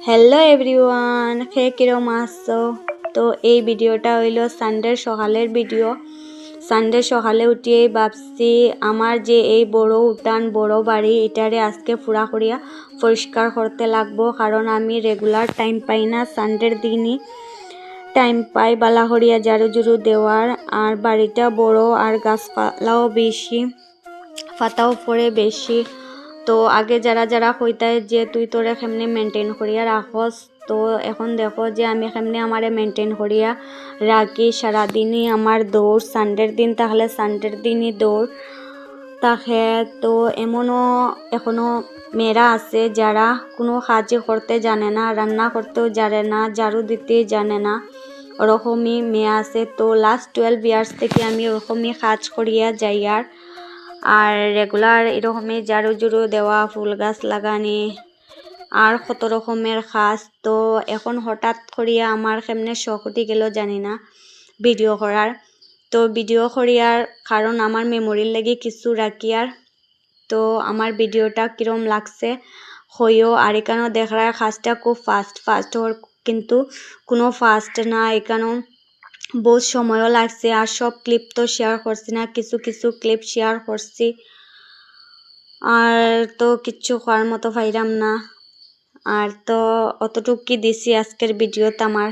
Hello everyone, কে কিরম আছো? তো এই ভিডিওটা হইল সানডের সকালের ভিডিও। সানডে সকালে উঠিয়েই ভাবছি আমার যে এই বড় উঠান বড় বাড়ি এটারে আজকে পুরা করিয়া পরিষ্কার করতে লাগবো, কারণ আমি রেগুলার টাইম পাই না। সানডের দিনই টাইম পাই বালা করিয়া ঝাড়ু ঝুড়ু দেওয়ার। আর বাড়িটা বড় আর গাছপালাও বেশি, পাতাও পড়ে বেশি। তো আগে যারা যারা কইতায় যে তুই তোরে কেমনে মেনটেন করিয়া রাখস, তো এখন দেখো যে আমি কেমনে আমারে মেনটেন করিয়া রাখি। সারাদিনই আমার দৌড়, সানডের দিন তাহলে সানডের দিনই দৌড় থাকে। তো এমনও এখনো মেয়েরা আছে যারা কোনো কাজই করতে জানে না, রান্না করতেও জানে না, ঝাড়ু দিতে জানে না, ওরকমই মেয়ে আছে। তো লাস্ট 12 ইয়ার্স থেকে আমি ওরকমই কাজ করিয়া যাই। আর রেগুলার এরকমই ঝাড়ু ঝুড়ু দেওয়া, ফুল গাছ লাগানি আর কত রকমের কাজ। তো এখন হঠাৎ করিয়া আমার কেমনে শখ উঠে গেল জানি না ভিডিও করার। তো ভিডিও করিয়ার কারণ আমার মেমোরির লেগে কিছু রাখিয়ার। তো আমার ভিডিওটা কিরম লাগছে হইও। আর এখানেও দেখার কাজটা খুব ফাস্ট কিন্তু কোনো ফাস্ট না, এখানেও বহুত সময়ও লাগছে। আর সব ক্লিপ তো শেয়ার করছি না, কিছু কিছু ক্লিপ শেয়ার করছি। আর তো কিচ্ছু করার মতো পাইলাম না। আর তো অতটুকু কি দিছি আজকের ভিডিওতে আমার।